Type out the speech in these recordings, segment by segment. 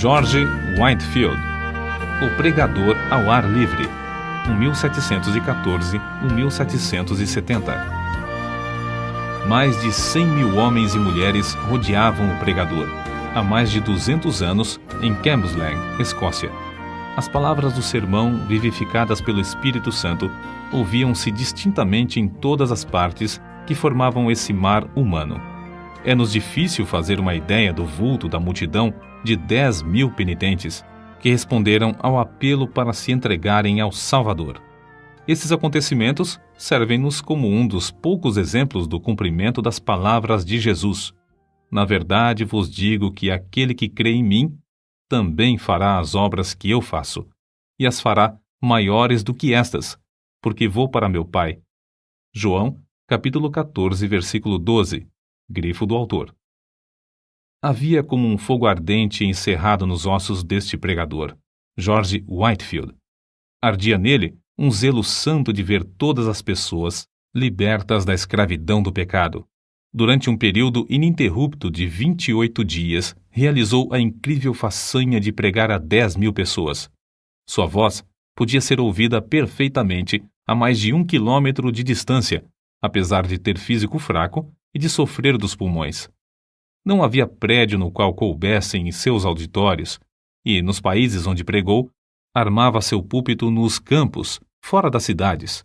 George Whitefield, O Pregador ao Ar Livre, 1714-1770. Mais de 100 mil homens e mulheres rodeavam o pregador, há mais de 200 anos, em Cambuslang, Escócia. As palavras do sermão, vivificadas pelo Espírito Santo, ouviam-se distintamente em todas as partes que formavam esse mar humano. É-nos difícil fazer uma ideia do vulto da multidão de 10 mil penitentes que responderam ao apelo para se entregarem ao Salvador. Esses acontecimentos servem-nos como um dos poucos exemplos do cumprimento das palavras de Jesus. Na verdade vos digo que aquele que crê em mim também fará as obras que eu faço, e as fará maiores do que estas, porque vou para meu Pai. João, capítulo 14, versículo 12, grifo do autor. Havia como um fogo ardente encerrado nos ossos deste pregador, George Whitefield. Ardia nele um zelo santo de ver todas as pessoas libertas da escravidão do pecado. Durante um período ininterrupto de 28 dias, realizou a incrível façanha de pregar a 10 mil pessoas. Sua voz podia ser ouvida perfeitamente a mais de 1 quilômetro de distância, apesar de ter físico fraco e de sofrer dos pulmões. Não havia prédio no qual coubessem em seus auditórios, e, nos países onde pregou, armava seu púlpito nos campos, fora das cidades.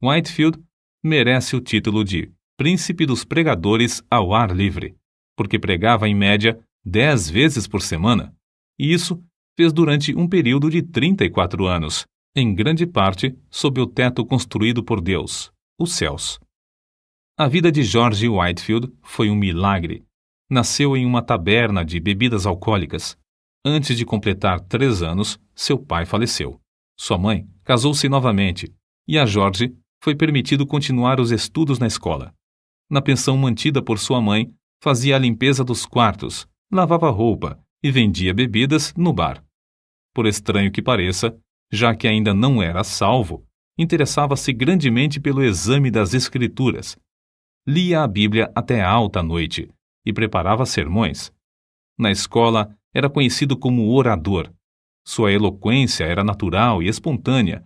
Whitefield merece o título de Príncipe dos Pregadores ao Ar Livre, porque pregava em média 10 vezes por semana, e isso fez durante um período de 34 anos, em grande parte sob o teto construído por Deus, os céus. A vida de George Whitefield foi um milagre. Nasceu em uma taberna de bebidas alcoólicas. Antes de completar 3 anos, seu pai faleceu. Sua mãe casou-se novamente, e a George foi permitido continuar os estudos na escola. Na pensão mantida por sua mãe, fazia a limpeza dos quartos, lavava roupa e vendia bebidas no bar. Por estranho que pareça, já que ainda não era salvo, interessava-se grandemente pelo exame das Escrituras. Lia a Bíblia até alta noite e preparava sermões. Na escola, era conhecido como orador. Sua eloquência era natural e espontânea,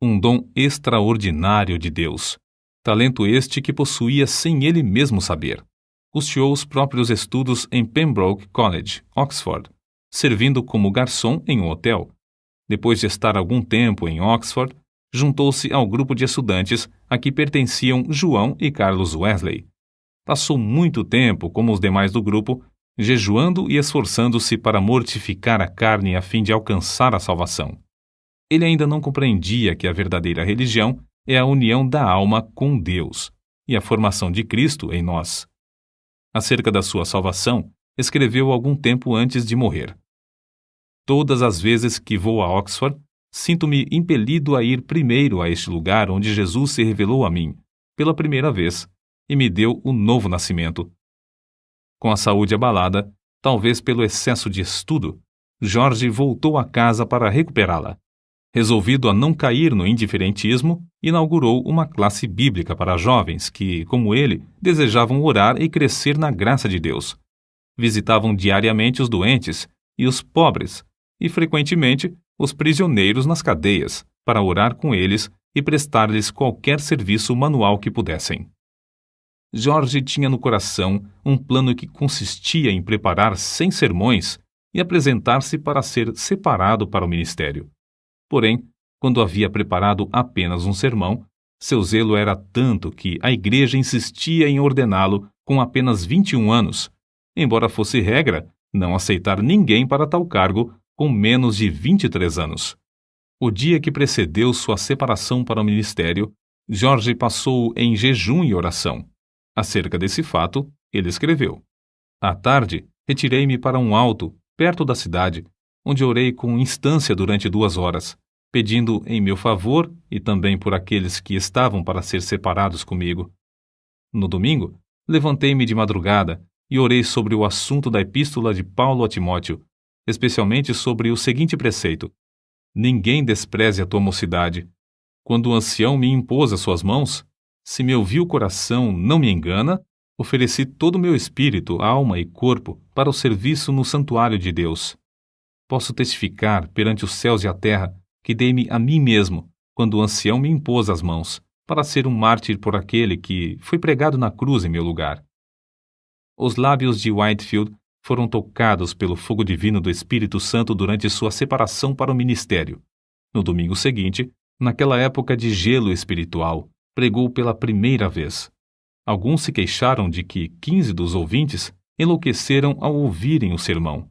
um dom extraordinário de Deus. Talento este que possuía sem ele mesmo saber. Custeou os próprios estudos em Pembroke College, Oxford, servindo como garçom em um hotel. Depois de estar algum tempo em Oxford, juntou-se ao grupo de estudantes a que pertenciam João e Carlos Wesley. Passou muito tempo, como os demais do grupo, jejuando e esforçando-se para mortificar a carne a fim de alcançar a salvação. Ele ainda não compreendia que a verdadeira religião é a união da alma com Deus e a formação de Cristo em nós. Acerca da sua salvação, escreveu algum tempo antes de morrer. Todas as vezes que vou a Oxford, sinto-me impelido a ir primeiro a este lugar onde Jesus se revelou a mim, pela primeira vez, e me deu o novo nascimento. Com a saúde abalada, talvez pelo excesso de estudo, George voltou a casa para recuperá-la. Resolvido a não cair no indiferentismo, inaugurou uma classe bíblica para jovens que, como ele, desejavam orar e crescer na graça de Deus. Visitavam diariamente os doentes e os pobres, e frequentemente os prisioneiros nas cadeias, para orar com eles e prestar-lhes qualquer serviço manual que pudessem. George tinha no coração um plano que consistia em preparar 100 sermões e apresentar-se para ser separado para o ministério. Porém, quando havia preparado apenas um sermão, seu zelo era tanto que a igreja insistia em ordená-lo com apenas 21 anos, embora fosse regra não aceitar ninguém para tal cargo com menos de 23 anos. O dia que precedeu sua separação para o ministério, George passou em jejum e oração. Acerca desse fato, ele escreveu: À tarde, retirei-me para um alto, perto da cidade, onde orei com instância durante 2 horas, pedindo em meu favor e também por aqueles que estavam para ser separados comigo. No domingo, levantei-me de madrugada e orei sobre o assunto da epístola de Paulo a Timóteo, especialmente sobre o seguinte preceito: Ninguém despreze a tua mocidade. Quando o ancião me impôs as suas mãos, se meu vil coração não me engana, ofereci todo o meu espírito, alma e corpo para o serviço no santuário de Deus. Posso testificar perante os céus e a terra que dei-me a mim mesmo, quando o ancião me impôs as mãos, para ser um mártir por aquele que foi pregado na cruz em meu lugar. Os lábios de Whitefield foram tocados pelo fogo divino do Espírito Santo durante sua separação para o ministério. No domingo seguinte, naquela época de gelo espiritual, pregou pela primeira vez. Alguns se queixaram de que 15 dos ouvintes enlouqueceram ao ouvirem o sermão.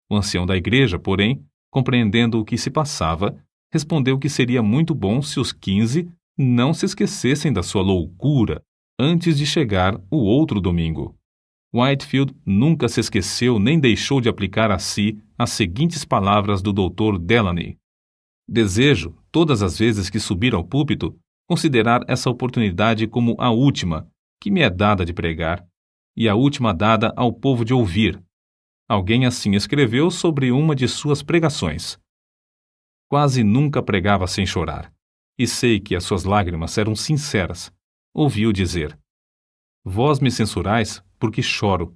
O ancião da igreja, porém, compreendendo o que se passava, respondeu que seria muito bom se os 15 não se esquecessem da sua loucura antes de chegar o outro domingo. Whitefield nunca se esqueceu nem deixou de aplicar a si as seguintes palavras do Dr. Delany: desejo, todas as vezes que subir ao púlpito, considerar essa oportunidade como a última que me é dada de pregar, e a última dada ao povo de ouvir. Alguém assim escreveu sobre uma de suas pregações. Quase nunca pregava sem chorar, e sei que as suas lágrimas eram sinceras. Ouvi-o dizer: vós me censurais porque choro,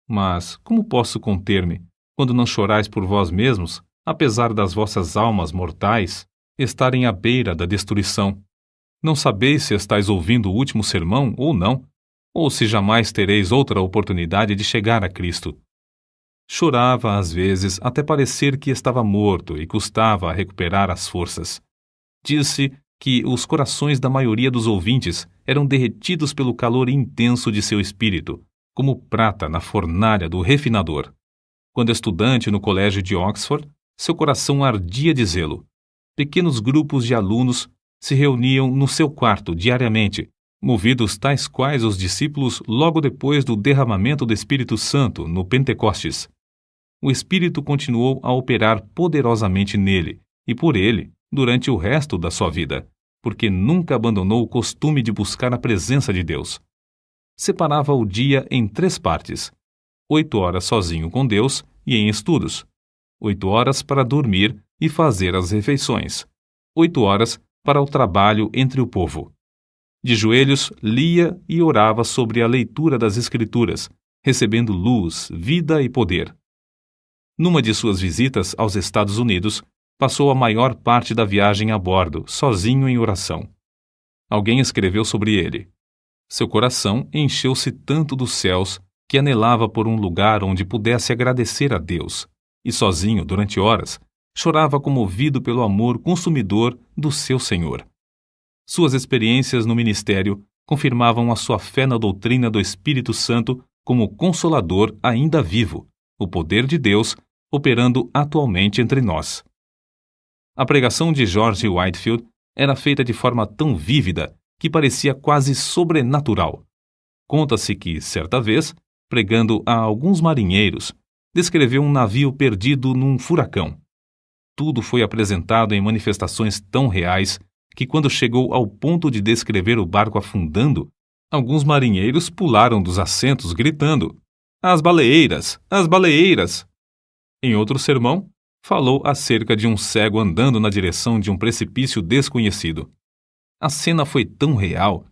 mas como posso conter-me quando não chorais por vós mesmos, apesar das vossas almas mortais estarem à beira da destruição? Não sabeis se estáis ouvindo o último sermão ou não, ou se jamais tereis outra oportunidade de chegar a Cristo. Chorava às vezes até parecer que estava morto e custava a recuperar as forças. Disse que os corações da maioria dos ouvintes eram derretidos pelo calor intenso de seu espírito, como prata na fornalha do refinador. Quando estudante no colégio de Oxford, seu coração ardia de zelo. Pequenos grupos de alunos se reuniam no seu quarto diariamente, movidos tais quais os discípulos logo depois do derramamento do Espírito Santo no Pentecostes. O Espírito continuou a operar poderosamente nele e por ele durante o resto da sua vida, porque nunca abandonou o costume de buscar a presença de Deus. Separava o dia em 3 partes: 8 horas sozinho com Deus e em estudos, 8 horas para dormir e fazer as refeições, 8 horas para o trabalho entre o povo. De joelhos, lia e orava sobre a leitura das Escrituras, recebendo luz, vida e poder. Numa de suas visitas aos Estados Unidos, passou a maior parte da viagem a bordo, sozinho em oração. Alguém escreveu sobre ele: seu coração encheu-se tanto dos céus que anelava por um lugar onde pudesse agradecer a Deus, e sozinho, durante horas, chorava comovido pelo amor consumidor do seu Senhor. Suas experiências no ministério confirmavam a sua fé na doutrina do Espírito Santo como Consolador ainda vivo, o poder de Deus operando atualmente entre nós. A pregação de George Whitefield era feita de forma tão vívida que parecia quase sobrenatural. Conta-se que, certa vez, pregando a alguns marinheiros, descreveu um navio perdido num furacão. Tudo foi apresentado em manifestações tão reais que, quando chegou ao ponto de descrever o barco afundando, alguns marinheiros pularam dos assentos gritando: "As baleeiras! As baleeiras!" Em outro sermão, falou acerca de um cego andando na direção de um precipício desconhecido. A cena foi tão real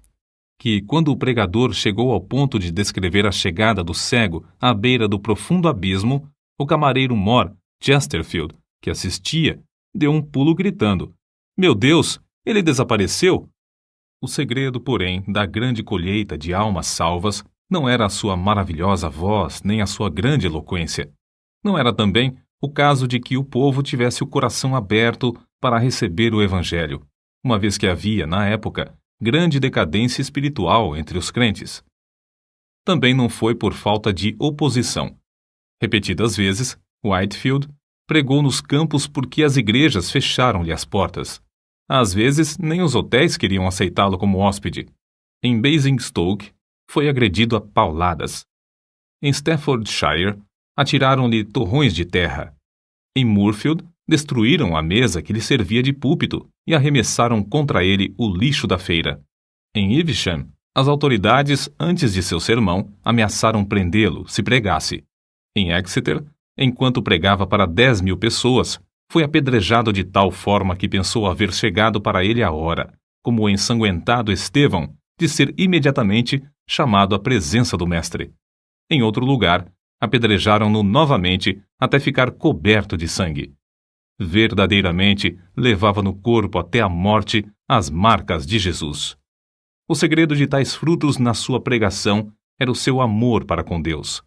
que, quando o pregador chegou ao ponto de descrever a chegada do cego à beira do profundo abismo, o camareiro mor, Chesterfield, que assistia, deu um pulo gritando: "Meu Deus, ele desapareceu!" O segredo, porém, da grande colheita de almas salvas não era a sua maravilhosa voz nem a sua grande eloquência. Não era também o caso de que o povo tivesse o coração aberto para receber o Evangelho, uma vez que havia, na época, grande decadência espiritual entre os crentes. Também não foi por falta de oposição. Repetidas vezes, Whitefield pregou nos campos porque as igrejas fecharam-lhe as portas. Às vezes, nem os hotéis queriam aceitá-lo como hóspede. Em Basingstoke, foi agredido a pauladas. Em Staffordshire, atiraram-lhe torrões de terra. Em Moorfield, destruíram a mesa que lhe servia de púlpito e arremessaram contra ele o lixo da feira. Em Evesham, as autoridades, antes de seu sermão, ameaçaram prendê-lo se pregasse. Em Exeter, enquanto pregava para 10.000 pessoas, foi apedrejado de tal forma que pensou haver chegado para ele a hora, como o ensanguentado Estevão, de ser imediatamente chamado à presença do mestre. Em outro lugar, Apedrejaram-no novamente até ficar coberto de sangue. Verdadeiramente levava no corpo até a morte as marcas de Jesus. O segredo de tais frutos na sua pregação era o seu amor para com Deus.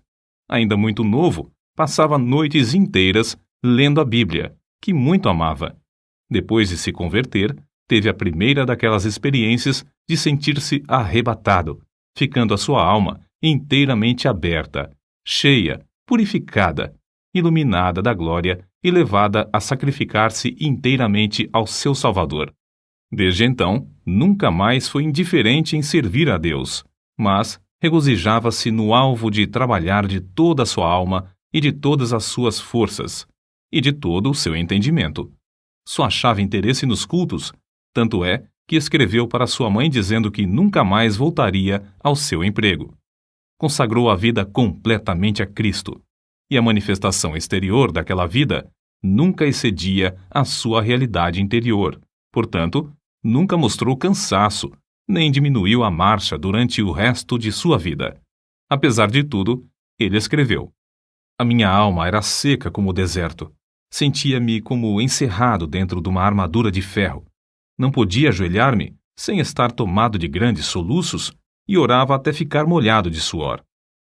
Ainda muito novo, passava noites inteiras lendo a Bíblia, que muito amava. Depois de se converter, teve a primeira daquelas experiências de sentir-se arrebatado, ficando a sua alma inteiramente aberta, cheia, purificada, iluminada da glória e levada a sacrificar-se inteiramente ao seu Salvador. Desde então, nunca mais foi indiferente em servir a Deus, mas regozijava-se no alvo de trabalhar de toda a sua alma e de todas as suas forças, e de todo o seu entendimento. Só achava interesse nos cultos, tanto é que escreveu para sua mãe dizendo que nunca mais voltaria ao seu emprego. Consagrou a vida completamente a Cristo, e a manifestação exterior daquela vida nunca excedia a sua realidade interior. Portanto, nunca mostrou cansaço, nem diminuiu a marcha durante o resto de sua vida. Apesar de tudo, ele escreveu: "A minha alma era seca como o deserto. Sentia-me como encerrado dentro de uma armadura de ferro. Não podia ajoelhar-me sem estar tomado de grandes soluços e orava até ficar molhado de suor.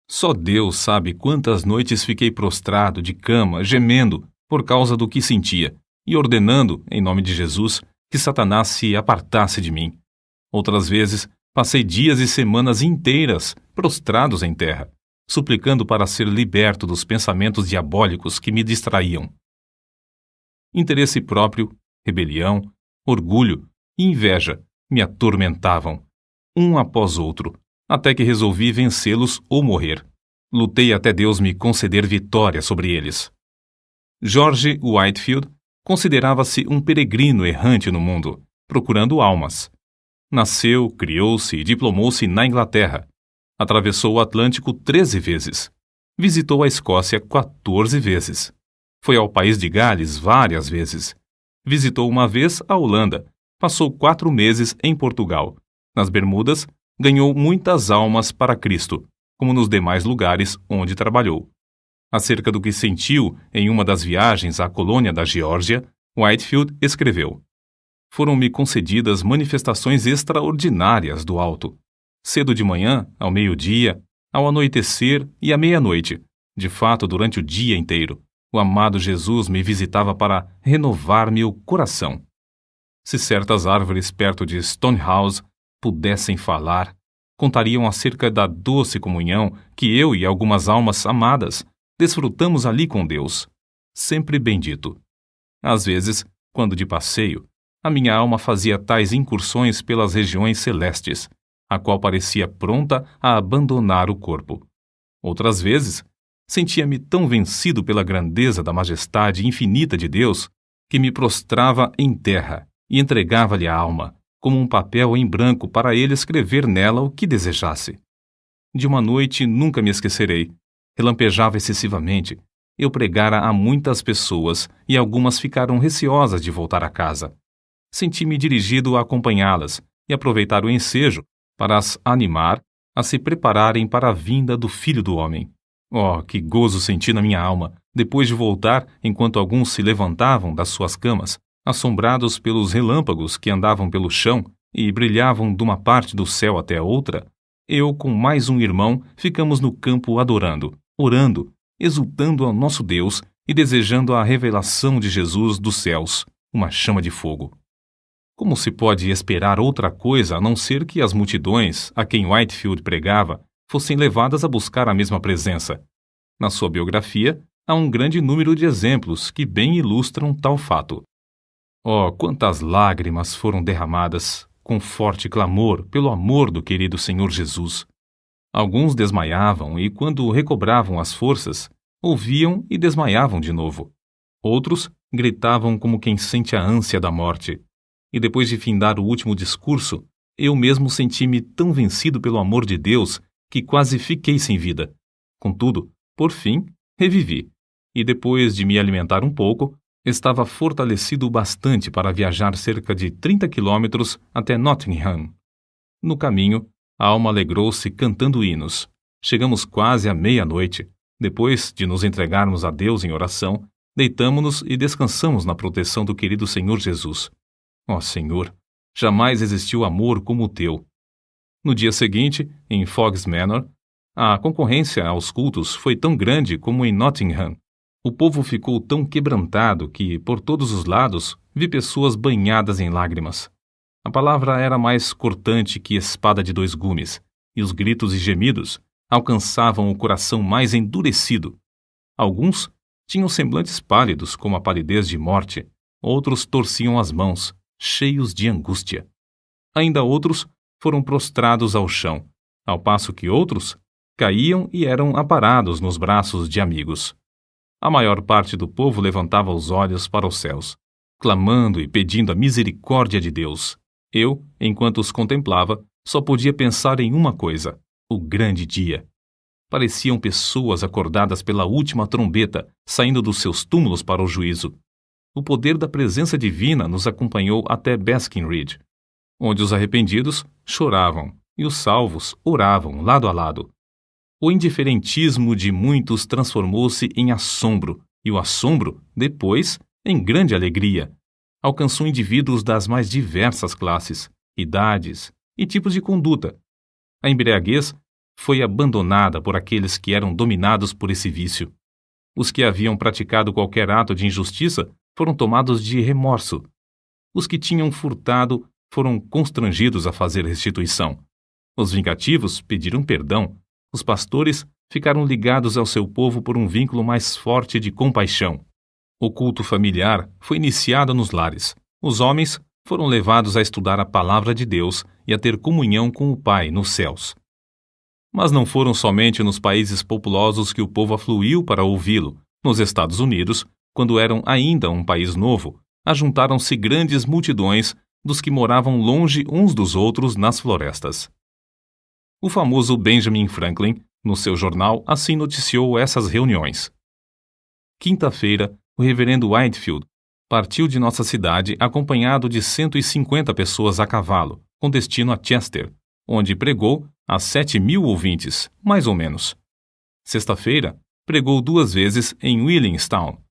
Só Deus sabe quantas noites fiquei prostrado de cama, gemendo por causa do que sentia e ordenando, em nome de Jesus, que Satanás se apartasse de mim. Outras vezes, passei dias e semanas inteiras prostrados em terra, suplicando para ser liberto dos pensamentos diabólicos que me distraíam. Interesse próprio, rebelião, orgulho e inveja me atormentavam, um após outro, até que resolvi vencê-los ou morrer. Lutei até Deus me conceder vitória sobre eles." George Whitefield considerava-se um peregrino errante no mundo, procurando almas. Nasceu, criou-se e diplomou-se na Inglaterra. Atravessou o Atlântico 13 vezes. Visitou a Escócia 14 vezes. Foi ao país de Gales várias vezes. Visitou uma vez a Holanda. Passou 4 meses em Portugal. Nas Bermudas, ganhou muitas almas para Cristo, como nos demais lugares onde trabalhou. Acerca do que sentiu em uma das viagens à colônia da Geórgia, Whitefield escreveu: "Foram-me concedidas manifestações extraordinárias do alto. Cedo de manhã, ao meio-dia, ao anoitecer e à meia-noite, de fato durante o dia inteiro, o amado Jesus me visitava para renovar-me o coração. Se certas árvores perto de Stonehouse pudessem falar, contariam acerca da doce comunhão que eu e algumas almas amadas desfrutamos ali com Deus, sempre bendito. Às vezes, quando de passeio, a minha alma fazia tais incursões pelas regiões celestes, a qual parecia pronta a abandonar o corpo. Outras vezes, sentia-me tão vencido pela grandeza da majestade infinita de Deus que me prostrava em terra e entregava-lhe a alma, como um papel em branco para ele escrever nela o que desejasse. De uma noite nunca me esquecerei. Relampejava excessivamente. Eu pregara a muitas pessoas e algumas ficaram receosas de voltar a casa. Senti-me dirigido a acompanhá-las e aproveitar o ensejo para as animar a se prepararem para a vinda do Filho do Homem. Oh, que gozo senti na minha alma, depois de voltar enquanto alguns se levantavam das suas camas, assombrados pelos relâmpagos que andavam pelo chão e brilhavam de uma parte do céu até a outra. Eu, com mais um irmão, ficamos no campo adorando, orando, exultando ao nosso Deus e desejando a revelação de Jesus dos céus, uma chama de fogo. Como se pode esperar outra coisa a não ser que as multidões a quem Whitefield pregava fossem levadas a buscar a mesma presença? Na sua biografia, há um grande número de exemplos que bem ilustram tal fato. Oh, quantas lágrimas foram derramadas, com forte clamor pelo amor do querido Senhor Jesus! Alguns desmaiavam e, quando recobravam as forças, ouviam e desmaiavam de novo. Outros gritavam como quem sente a ânsia da morte. E depois de findar o último discurso, eu mesmo senti-me tão vencido pelo amor de Deus que quase fiquei sem vida. Contudo, por fim, revivi, e depois de me alimentar um pouco, estava fortalecido bastante para viajar cerca de 30 quilômetros até Nottingham. No caminho, a alma alegrou-se cantando hinos. Chegamos quase à meia-noite. Depois de nos entregarmos a Deus em oração, deitamo-nos e descansamos na proteção do querido Senhor Jesus. Ó Senhor, jamais existiu amor como o teu. No dia seguinte, em Fog's Manor, a concorrência aos cultos foi tão grande como em Nottingham. O povo ficou tão quebrantado que, por todos os lados, vi pessoas banhadas em lágrimas. A palavra era mais cortante que espada de dois gumes, e os gritos e gemidos alcançavam o coração mais endurecido. Alguns tinham semblantes pálidos como a palidez de morte, outros torciam as mãos, cheios de angústia. Ainda outros foram prostrados ao chão, ao passo que outros caíam e eram aparados nos braços de amigos. A maior parte do povo levantava os olhos para os céus, clamando e pedindo a misericórdia de Deus. Eu, enquanto os contemplava, só podia pensar em uma coisa: o grande dia. Pareciam pessoas acordadas pela última trombeta, saindo dos seus túmulos para o juízo. O poder da presença divina nos acompanhou até Basking Ridge, onde os arrependidos choravam e os salvos oravam lado a lado. O indiferentismo de muitos transformou-se em assombro, e o assombro, depois, em grande alegria. Alcançou indivíduos das mais diversas classes, idades e tipos de conduta. A embriaguez foi abandonada por aqueles que eram dominados por esse vício. Os que haviam praticado qualquer ato de injustiça foram tomados de remorso. Os que tinham furtado foram constrangidos a fazer restituição. Os vingativos pediram perdão. Os pastores ficaram ligados ao seu povo por um vínculo mais forte de compaixão. O culto familiar foi iniciado nos lares. Os homens foram levados a estudar a palavra de Deus e a ter comunhão com o Pai nos céus. Mas não foram somente nos países populosos que o povo afluiu para ouvi-lo. Nos Estados Unidos, quando eram ainda um país novo, ajuntaram-se grandes multidões dos que moravam longe uns dos outros nas florestas. O famoso Benjamin Franklin, no seu jornal, assim noticiou essas reuniões. Quinta-feira, o reverendo Whitefield partiu de nossa cidade acompanhado de 150 pessoas a cavalo, com destino a Chester, onde pregou a 7.000 ouvintes, mais ou menos. Sexta-feira, pregou 2 vezes em Williamstown,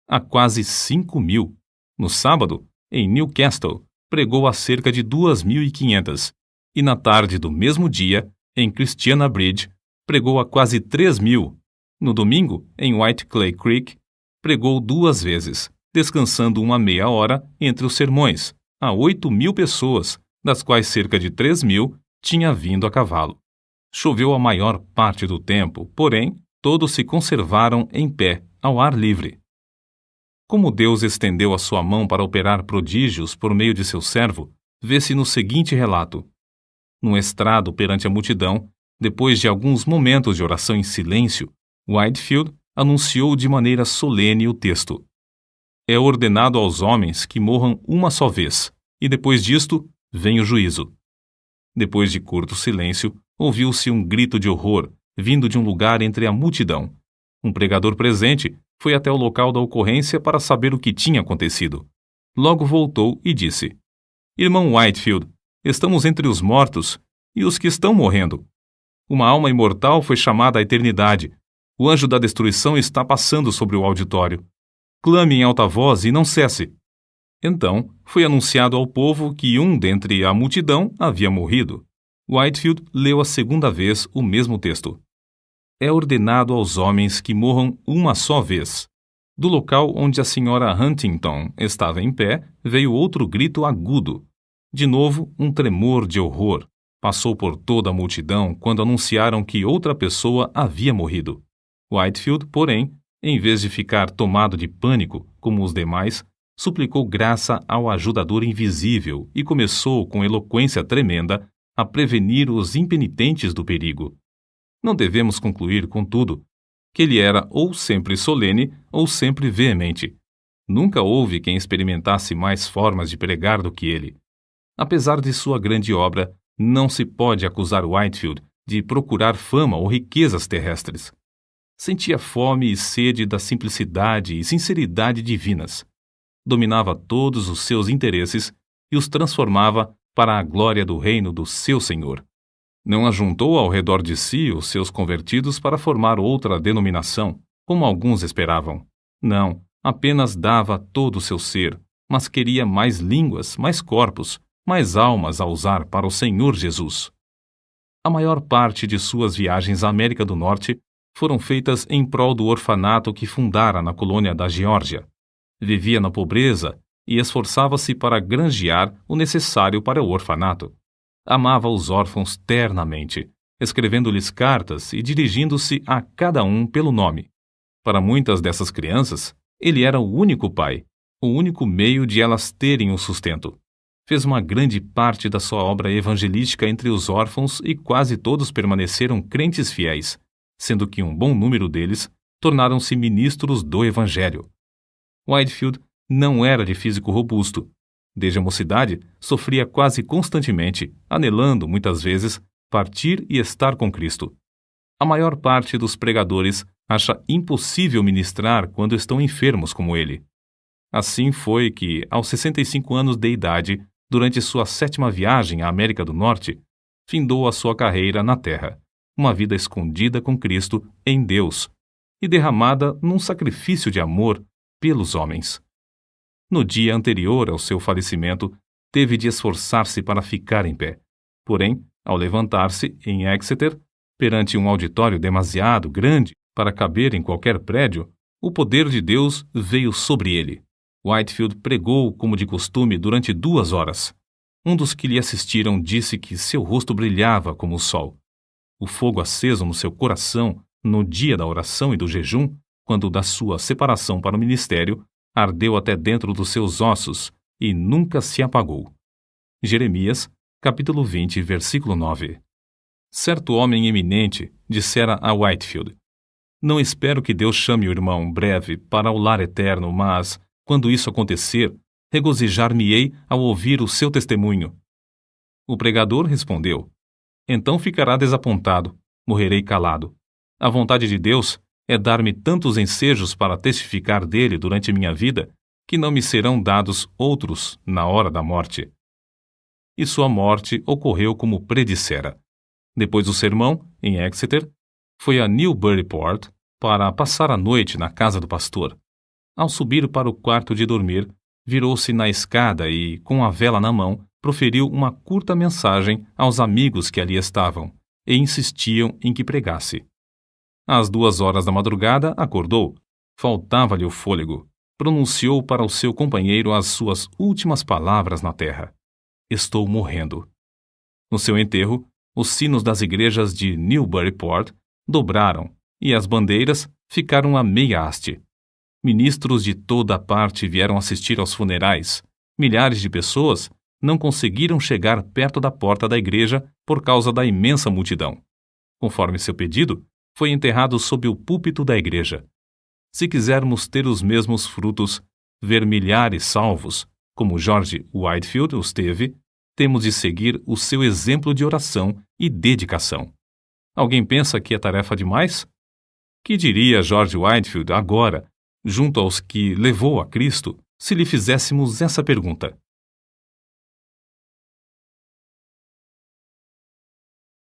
a quase 5.000. No sábado, em Newcastle, pregou a cerca de 2.500. E na tarde do mesmo dia, em Christiana Bridge, pregou a quase 3.000. No domingo, em White Clay Creek, pregou 2 vezes, descansando uma meia hora entre os sermões, a 8.000 pessoas, das quais cerca de 3.000 tinha vindo a cavalo. Choveu a maior parte do tempo, porém, todos se conservaram em pé, ao ar livre. Como Deus estendeu a sua mão para operar prodígios por meio de seu servo, vê-se no seguinte relato. Num estrado perante a multidão, depois de alguns momentos de oração em silêncio, Whitefield anunciou de maneira solene o texto. É ordenado aos homens que morram uma só vez, e depois disto vem o juízo. Depois de curto silêncio, ouviu-se um grito de horror, vindo de um lugar entre a multidão. Um pregador presente foi até o local da ocorrência para saber o que tinha acontecido. Logo voltou e disse: Irmão Whitefield, estamos entre os mortos e os que estão morrendo. Uma alma imortal foi chamada à eternidade. O anjo da destruição está passando sobre o auditório. Clame em alta voz e não cesse. Então, foi anunciado ao povo que um dentre a multidão havia morrido. Whitefield leu a segunda vez o mesmo texto. É ordenado aos homens que morram uma só vez. Do local onde a senhora Huntington estava em pé, veio outro grito agudo. De novo, um tremor de horror. Passou por toda a multidão quando anunciaram que outra pessoa havia morrido. Whitefield, porém, em vez de ficar tomado de pânico, como os demais, suplicou graça ao ajudador invisível e começou, com eloquência tremenda, a prevenir os impenitentes do perigo. Não devemos concluir, contudo, que ele era ou sempre solene ou sempre veemente. Nunca houve quem experimentasse mais formas de pregar do que ele. Apesar de sua grande obra, não se pode acusar Whitefield de procurar fama ou riquezas terrestres. Sentia fome e sede da simplicidade e sinceridade divinas. Dominava todos os seus interesses e os transformava para a glória do reino do seu Senhor. Não ajuntou ao redor de si os seus convertidos para formar outra denominação, como alguns esperavam. Não, apenas dava todo o seu ser, mas queria mais línguas, mais corpos, mais almas a usar para o Senhor Jesus. A maior parte de suas viagens à América do Norte foram feitas em prol do orfanato que fundara na colônia da Geórgia. Vivia na pobreza e esforçava-se para granjear o necessário para o orfanato. Amava os órfãos ternamente, escrevendo-lhes cartas e dirigindo-se a cada um pelo nome. Para muitas dessas crianças, ele era o único pai, o único meio de elas terem o sustento. Fez uma grande parte da sua obra evangelística entre os órfãos e quase todos permaneceram crentes fiéis, sendo que um bom número deles tornaram-se ministros do Evangelho. Whitefield não era de físico robusto. Desde a mocidade, sofria quase constantemente, anelando, muitas vezes, partir e estar com Cristo. A maior parte dos pregadores acha impossível ministrar quando estão enfermos como ele. Assim foi que, aos 65 anos de idade, durante sua 7ª viagem à América do Norte, findou a sua carreira na Terra, uma vida escondida com Cristo em Deus e derramada num sacrifício de amor pelos homens. No dia anterior ao seu falecimento, teve de esforçar-se para ficar em pé. Porém, ao levantar-se em Exeter, perante um auditório demasiado grande para caber em qualquer prédio, o poder de Deus veio sobre ele. Whitefield pregou como de costume durante 2 horas. Um dos que lhe assistiram disse que seu rosto brilhava como o sol. O fogo aceso no seu coração, no dia da oração e do jejum, quando da sua separação para o ministério, ardeu até dentro dos seus ossos e nunca se apagou. Jeremias, capítulo 20, versículo 9. Certo homem eminente dissera a Whitefield: "Não espero que Deus chame o irmão breve para o lar eterno, mas, quando isso acontecer, regozijar-me-ei ao ouvir o seu testemunho." O pregador respondeu: "Então ficará desapontado, morrerei calado. A vontade de Deus é dar-me tantos ensejos para testificar dele durante minha vida, que não me serão dados outros na hora da morte." E sua morte ocorreu como predissera. Depois do sermão, em Exeter, foi a Newburyport para passar a noite na casa do pastor. Ao subir para o quarto de dormir, virou-se na escada e, com a vela na mão, proferiu uma curta mensagem aos amigos que ali estavam e insistiam em que pregasse. Às 2 horas da madrugada, acordou. Faltava-lhe o fôlego. Pronunciou para o seu companheiro as suas últimas palavras na terra: "Estou morrendo." No seu enterro, os sinos das igrejas de Newburyport dobraram e as bandeiras ficaram a meia haste. Ministros de toda a parte vieram assistir aos funerais. Milhares de pessoas não conseguiram chegar perto da porta da igreja por causa da imensa multidão. Conforme seu pedido, foi enterrado sob o púlpito da igreja. Se quisermos ter os mesmos frutos, ver milhares salvos, como George Whitefield os teve, temos de seguir o seu exemplo de oração e dedicação. Alguém pensa que é tarefa demais? Que diria George Whitefield agora, junto aos que levou a Cristo, se lhe fizéssemos essa pergunta?